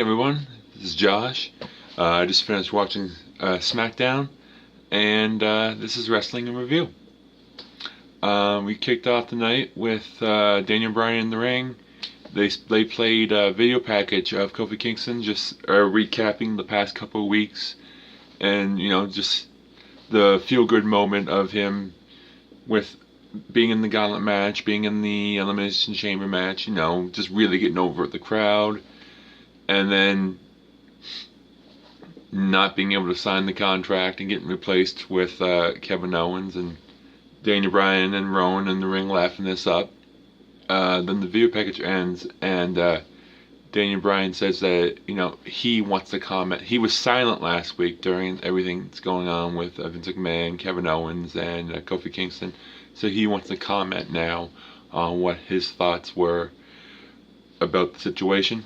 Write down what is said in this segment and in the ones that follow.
Everyone, this is Josh. I just finished watching Smackdown, and this is Wrestling in Review. We kicked off the night with Daniel Bryan in the ring. They played a video package of Kofi Kingston, just recapping the past couple of weeks, and just the feel-good moment of him with being in the Gauntlet match, being in the Elimination Chamber match. Just really getting over the crowd. And then not being able to sign the contract and getting replaced with Kevin Owens, and Daniel Bryan and Rowan in the ring laughing this up. Then the video package ends, and Daniel Bryan says that he wants to comment. He was silent last week during everything that's going on with Vince McMahon, Kevin Owens, and Kofi Kingston. So he wants to comment now on what his thoughts were about the situation.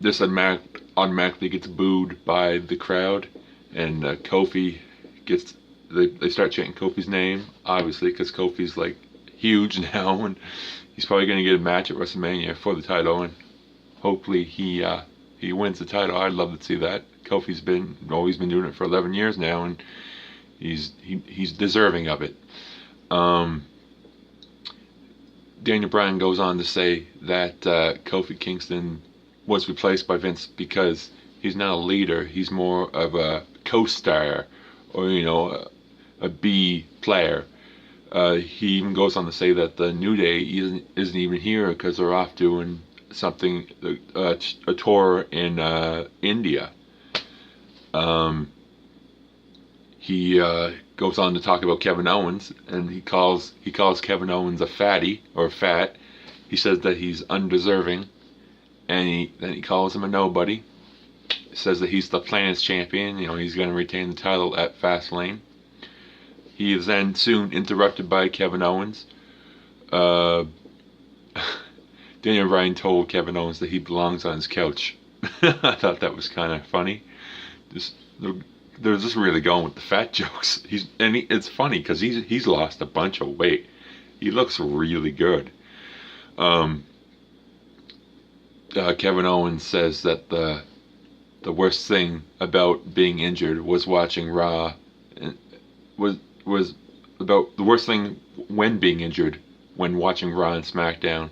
This automatically gets booed by the crowd, and Kofi gets. They start chanting Kofi's name, obviously, because Kofi's like huge now, and he's probably going to get a match at WrestleMania for the title, and hopefully he wins the title. I'd love to see that. Kofi's always been doing it for 11 years now, and he's deserving of it. Daniel Bryan goes on to say that Kofi Kingston was replaced by Vince because he's not a leader. He's more of a co-star, or a B player. He even goes on to say that the New Day isn't even here because they're off doing something, a tour in India. He goes on to talk about Kevin Owens, and he calls Kevin Owens a fatty, or fat. He says that he's undeserving, and then he calls him a nobody. He says that he's the planet's champion. He's going to retain the title at Fastlane. He is then soon interrupted by Kevin Owens. Daniel Bryan told Kevin Owens that he belongs on his couch. I thought that was kind of funny. They're just really going with the fat jokes. It's funny because he's lost a bunch of weight. He looks really good. Kevin Owens says that the worst thing about being injured was watching Raw, and was about the worst thing when being injured, when watching Raw and SmackDown,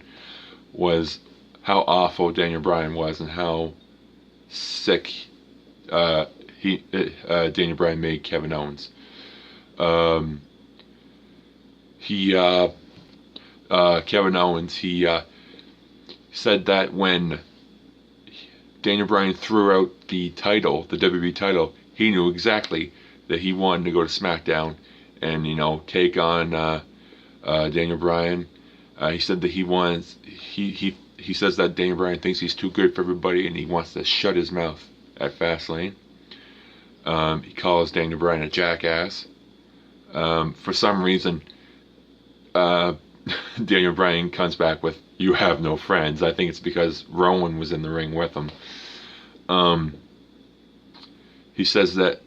was how awful Daniel Bryan was and how sick Daniel Bryan made Kevin Owens. Kevin Owens, he said that when Daniel Bryan threw out the title, the WWE title, he knew exactly that he wanted to go to SmackDown and take on Daniel Bryan. He said that he says that Daniel Bryan thinks he's too good for everybody, and he wants to shut his mouth at Fastlane. He calls Daniel Bryan a jackass. For some reason, Daniel Bryan comes back with, "You have no friends." I think it's because Rowan was in the ring with him. He says that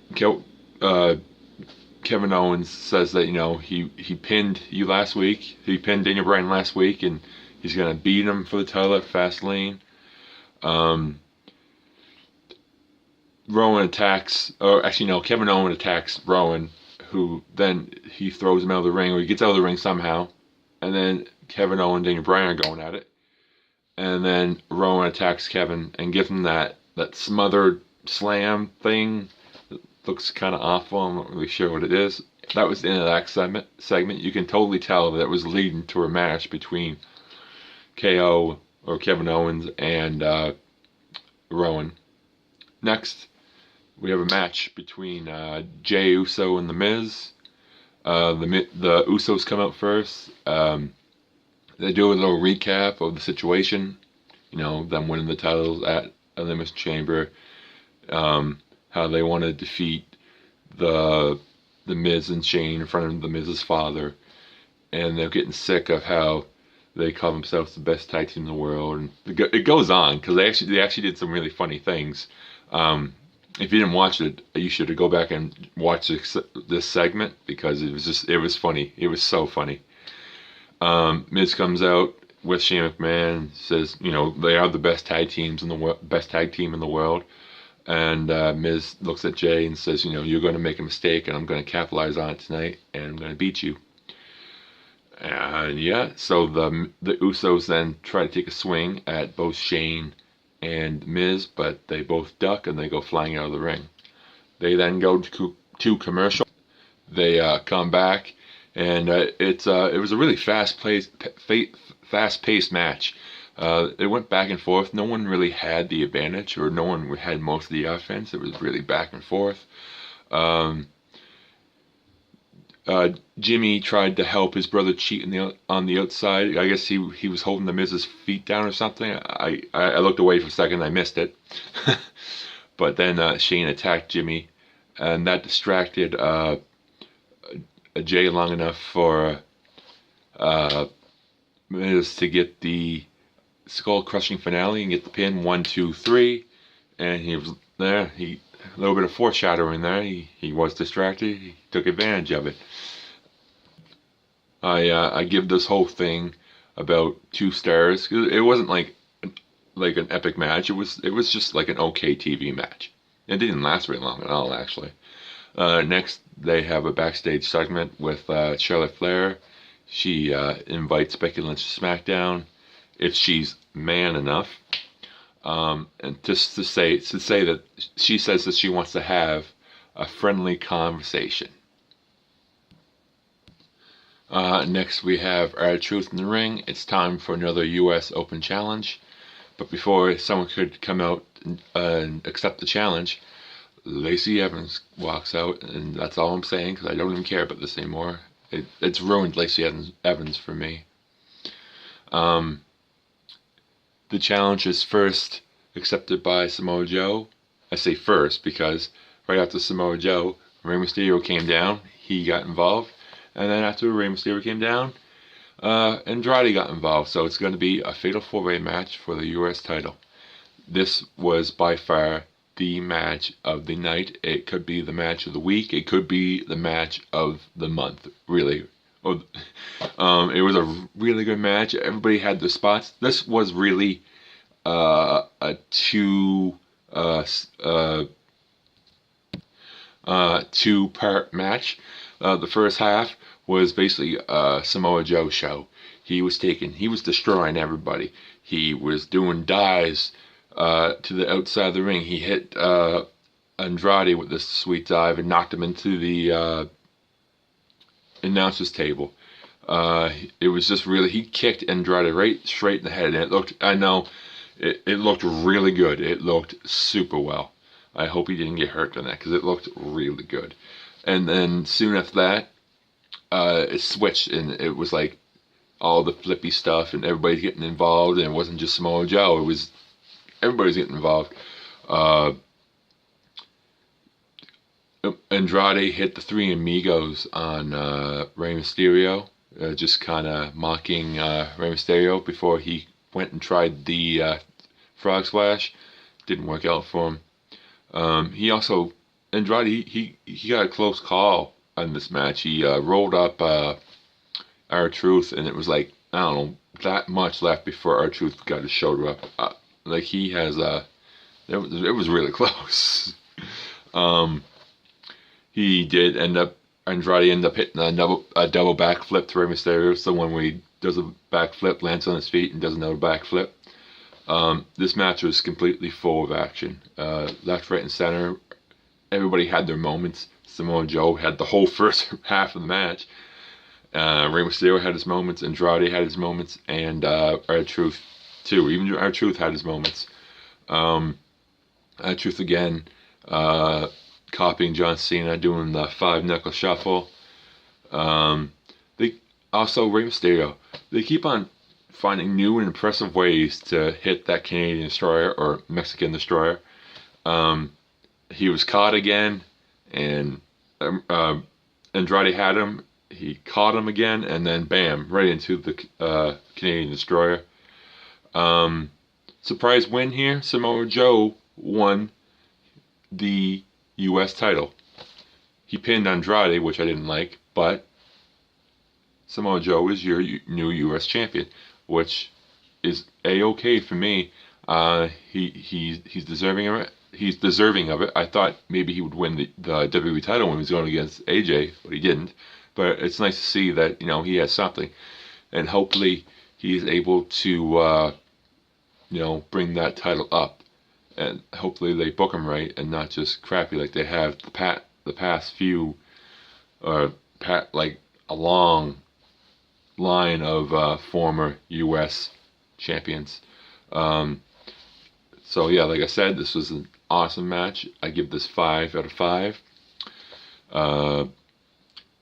Kevin Owens says that he pinned you last week. He pinned Daniel Bryan last week, and he's gonna beat him for the title at Fastlane. Rowan attacks, or actually no, Kevin Owens attacks Rowan, who then he throws him out of the ring, or he gets out of the ring somehow, and then Kevin Owens and Daniel Bryan are going at it, and then Rowan attacks Kevin and gives him that smothered slam thing. It looks kind of awful. I'm not really sure what it is. That was the end of that segment. You can totally tell that it was leading to a match between KO, or Kevin Owens, and Rowan. Next, we have a match between Jey Uso and The Miz. The Usos come out first. They do a little recap of the situation. Them winning the titles at Elimination Chamber. How they want to defeat the Miz and Shane in front of the Miz's father. And they're getting sick of how they call themselves the best tag team in the world. And it goes on, because they actually did some really funny things. If you didn't watch it, you should go back and watch this segment, because it was funny. It was so funny. Miz comes out, with Shane McMahon. Says, they are the best tag teams in the best tag team in the world. And Miz looks at Jay and says, you're going to make a mistake, and I'm going to capitalize on it tonight, and I'm going to beat you. And yeah, so the Usos then try to take a swing at both Shane and Miz, but they both duck and they go flying out of the ring. They then go to commercial. They come back, and it was a really fast-paced match. It went back and forth. No one really had the advantage, or no one had most of the offense. It was really back and forth. Jimmy tried to help his brother cheat on the outside. I guess he was holding the Miz's feet down or something. I looked away for a second. I missed it. But then Shane attacked Jimmy, and that distracted Jay long enough for Miz to get the skull crushing finale and get the pin. 1, 2, 3, and he was there. A little bit of foreshadowing there. He was distracted. He took advantage of it. I give this whole thing about 2 stars. It wasn't like an epic match. It was just like an okay TV match. It didn't last very long at all, actually. Next, they have a backstage segment with Charlotte Flair. She invites Becky Lynch to SmackDown if she's man enough. And just to say that she says that she wants to have a friendly conversation. Next we have R-Truth in the ring. It's time for another U.S. Open challenge. But before someone could come out and accept the challenge, Lacey Evans walks out, and that's all I'm saying, because I don't even care about this anymore. It's ruined Lacey Evans for me. The challenge is first accepted by Samoa Joe. I say first because right after Samoa Joe, Rey Mysterio came down. He got involved. And then after Rey Mysterio came down, Andrade got involved. So it's going to be a fatal 4-way match for the U.S. title. This was by far the match of the night. It could be the match of the week. It could be the match of the month, really. It was a really good match. Everybody had their spots. This was really a two-part match. The first half was basically a Samoa Joe show. He was destroying everybody. He was doing dives to the outside of the ring. He hit Andrade with this sweet dive and knocked him into the announcer's table. It was just really, he kicked Andrade right straight in the head, and it looked really good. It looked super well. I hope he didn't get hurt on that, because it looked really good. And then soon after that, it switched, and it was like all the flippy stuff, and everybody's getting involved, and it wasn't just Samoa Joe. It was everybody's getting involved. Andrade hit the Three Amigos on Rey Mysterio, just kind of mocking Rey Mysterio before he went and tried the Frog Splash. Didn't work out for him. Andrade, he got a close call on this match. He rolled up R-Truth, and it was like, I don't know, that much left before R-Truth got his shoulder up. He has it was really close. Andrade ended up hitting a double backflip to Rey Mysterio. So when he does a backflip, lands on his feet, and does another backflip. This match was completely full of action. Left, right, and center. Everybody had their moments. Samoa Joe had the whole first half of the match. Rey Mysterio had his moments. Andrade had his moments. And R-Truth, too. Even R-Truth had his moments. R-Truth again, copying John Cena, doing the 5-knuckle shuffle. Rey Mysterio, they keep on finding new and impressive ways to hit that Canadian Destroyer, or Mexican Destroyer. He was caught again, and Andrade had him. He caught him again, and then bam, right into the Canadian Destroyer. Surprise win here. Samoa Joe won the U.S. title. He pinned Andrade, which I didn't like, but Samoa Joe is your new U.S. champion. which is a-okay for me. He's deserving of it. He's deserving of it. I thought maybe he would win the WWE title when he was going against AJ, but he didn't. But it's nice to see that he has something, and hopefully he is able to bring that title up, and hopefully they book him right and not just crappy like they have the past few, like a long line of former U.S. champions. So yeah, like I said, this was an awesome match. I give this 5 out of 5.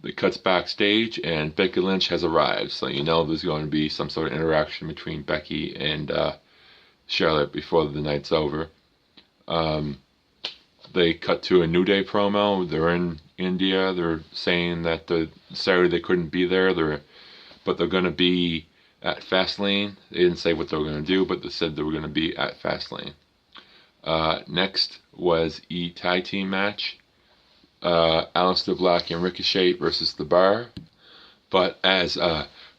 It cuts backstage, and Becky Lynch has arrived. So there's going to be some sort of interaction between Becky and Charlotte before the night's over. They cut to a New Day promo. They're in India. They're saying that Saturday they couldn't be there. But they're going to be at Fastlane. They didn't say what they were going to do, but they said they were going to be at Fastlane. Next was a tag team match. Aleister Black and Ricochet versus The Bar. But as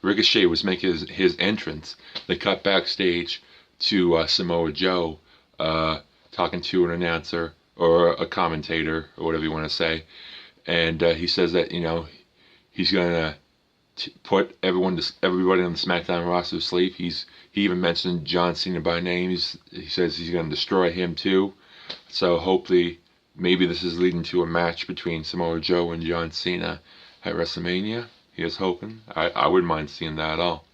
Ricochet was making his entrance, they cut backstage to Samoa Joe talking to an announcer or a commentator or whatever you want to say. And he says that, he's going to put everybody on the SmackDown roster to sleep. He even mentioned John Cena by name. He says he's going to destroy him too. So hopefully, maybe this is leading to a match between Samoa Joe and John Cena at WrestleMania. He is hoping. I wouldn't mind seeing that at all.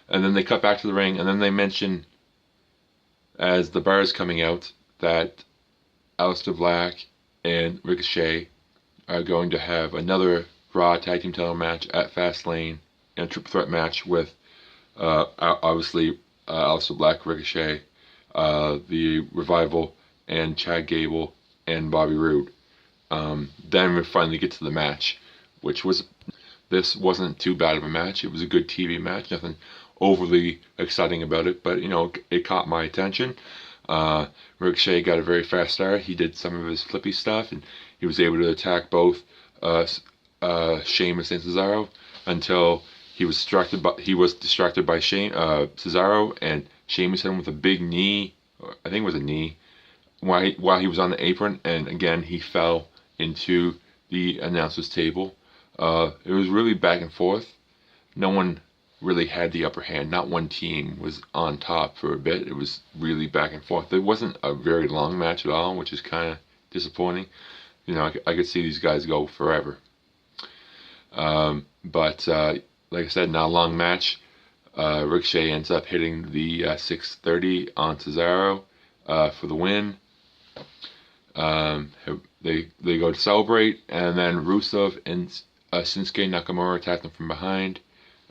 And then they cut back to the ring, and then they mention, as The Bar is coming out, that Aleister Black and Ricochet are going to have another Raw Tag Team title match at Fastlane, and a triple threat match with obviously Aleister Black, Ricochet, the Revival, and Chad Gable and Bobby Roode. Then we finally get to the match, this wasn't too bad of a match. It was a good TV match, nothing overly exciting about it, but it caught my attention. Ricochet got a very fast start. He did some of his flippy stuff, and he was able to attack both Sheamus and Cesaro until he was distracted by Cesaro, and Sheamus hit him with a big knee. I think it was a knee while he was on the apron, and again he fell into the announcer's table. It was really back and forth. No one really had the upper hand. Not one team was on top for a bit. It was really back and forth. It wasn't a very long match at all, which is kind of disappointing. I could see these guys go forever. But like I said, not a long match. Ricochet ends up hitting the 630 on Cesaro for the win. They go to celebrate, and then Rusev and Shinsuke Nakamura attack them from behind.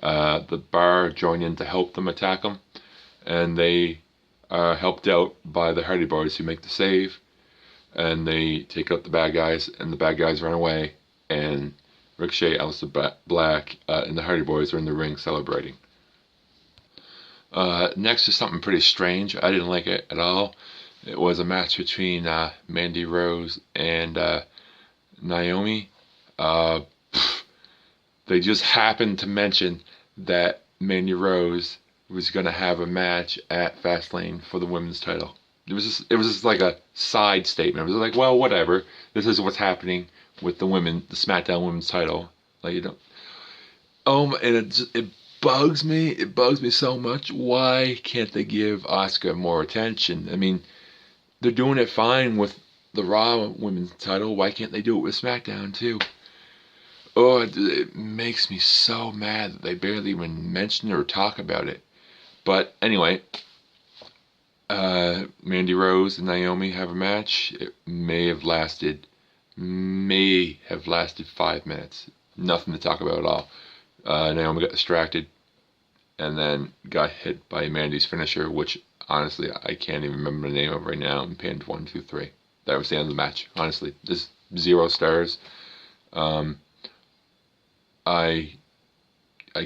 The Bar join in to help them attack them, and they are helped out by the Hardy Boys, who make the save, and they take out the bad guys, and the bad guys run away, and Ricochet, Aleister Black, and the Hardy Boys are in the ring celebrating. Next is something pretty strange. I didn't like it at all. It was a match between Mandy Rose and Naomi. They just happened to mention that Mandy Rose was going to have a match at Fastlane for the women's title. It was just like a side statement. It was like, well, whatever. This is what's happening with the SmackDown women's title. And it bugs me. It bugs me so much. Why can't they give Asuka more attention? I mean, they're doing it fine with the Raw women's title. Why can't they do it with SmackDown too? Oh, it makes me so mad that they barely even mention or talk about it. But anyway, Mandy Rose and Naomi have a match. It may have lasted 5 minutes. Nothing to talk about at all. Naomi got distracted and then got hit by Mandy's finisher, which honestly I can't even remember the name of right now. I'm pinned 1, 2, 3. That was the end of the match. Honestly, just 0 stars. I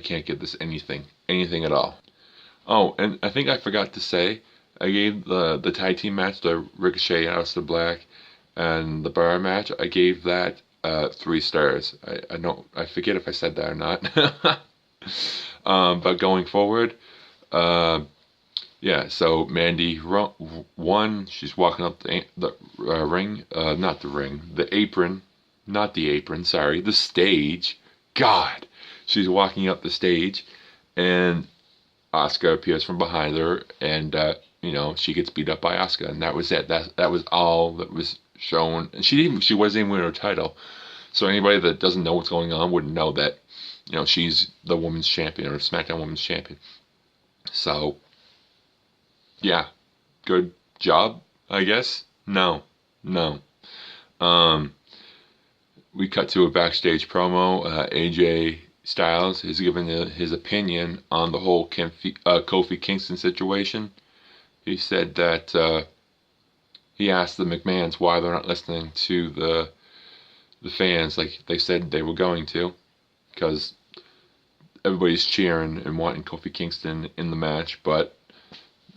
can't give this anything at all. Oh, and I think I forgot to say, I gave the tag team match, the Ricochet, Aleister Black, and the Bar match, I gave that 3 stars. I forget if I said that or not. But going forward, Yeah, so Mandy won. She's walking up the ring, not the ring, the apron, not the apron, sorry, the stage. God, she's walking up the stage, and Asuka appears from behind her, and she gets beat up by Asuka, and that was it. That was all that was shown. And she wasn't even winning her title, so anybody that doesn't know what's going on wouldn't know that she's the women's champion or SmackDown Women's Champion. So yeah, good job, I guess. No. Um, we cut to a backstage promo. AJ Styles is giving his opinion on the whole Kofi Kingston situation. He said that he asked the McMahons why they're not listening to the fans like they said they were going to, because everybody's cheering and wanting Kofi Kingston in the match, but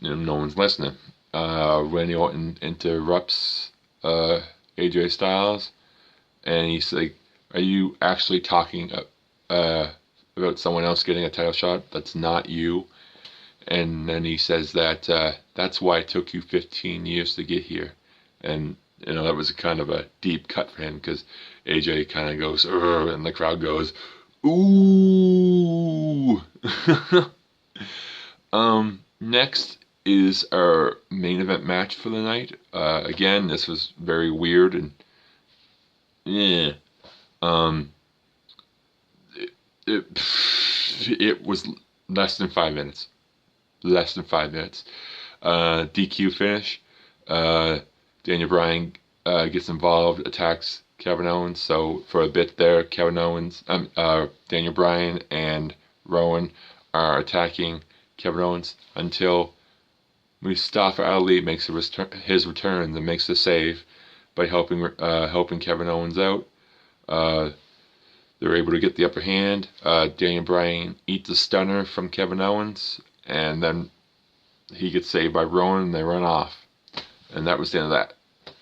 no one's listening. Randy Orton interrupts AJ Styles, and he's like, "Are you actually talking about someone else getting a title shot that's not you?" And then he says that that's why it took you 15 years to get here. And that was kind of a deep cut for him, because AJ kind of goes, "Urgh," and the crowd goes, "Ooh." Next is our main event match for the night. Again, this was very weird and yeah. It was less than 5 minutes. Less than 5 minutes. DQ finish. Daniel Bryan gets involved, attacks Kevin Owens. So for a bit there, Daniel Bryan and Rowan are attacking Kevin Owens until Mustafa Ali makes his return and makes the save by helping Kevin Owens out. They're able to get the upper hand. Daniel Bryan eats a stunner from Kevin Owens, and then he gets saved by Rowan, and they run off. And that was the end of that.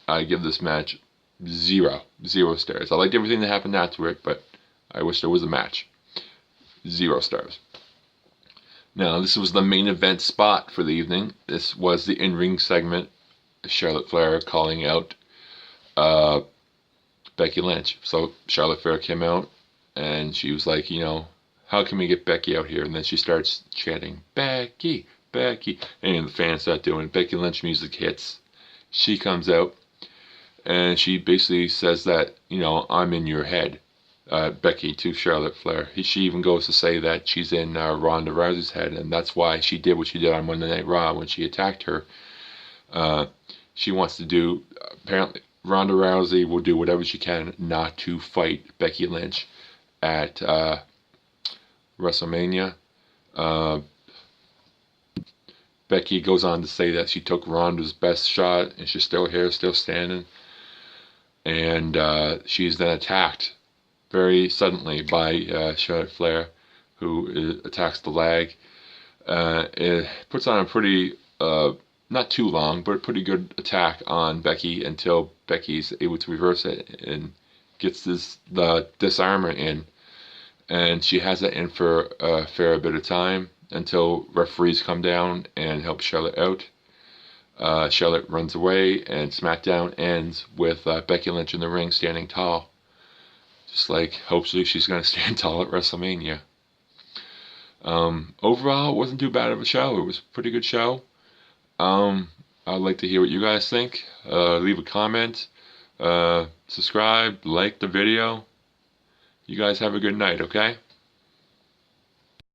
I give this match 0 stars. I liked everything that happened after it, but I wish there was a match. 0 stars. Now, this was the main event spot for the evening. This was the in-ring segment. Charlotte Flair calling out Becky Lynch. So Charlotte Flair came out, and she was like, how can we get Becky out here? And then she starts chanting, "Becky, Becky." And the fans start doing it. Becky Lynch music hits. She comes out, and she basically says that, "I'm in your head." Becky to Charlotte Flair. She even goes to say that she's in Ronda Rousey's head, and that's why she did what she did on Monday Night Raw when she attacked her. She wants to do, apparently, Ronda Rousey will do whatever she can not to fight Becky Lynch at WrestleMania. Becky goes on to say that she took Ronda's best shot, and she's still here, still standing. And she's then attacked very suddenly by Charlotte Flair, who attacks the leg. It puts on a pretty, not too long, but a pretty good attack on Becky until Becky's able to reverse it and gets the disarmer in. And she has it in for a fair bit of time until referees come down and help Charlotte out. Charlotte runs away, and SmackDown ends with Becky Lynch in the ring standing tall. Just like, hopefully she's going to stand tall at WrestleMania. Overall, it wasn't too bad of a show. It was a pretty good show. I'd like to hear what you guys think. Leave a comment. Subscribe. Like the video. You guys have a good night, okay?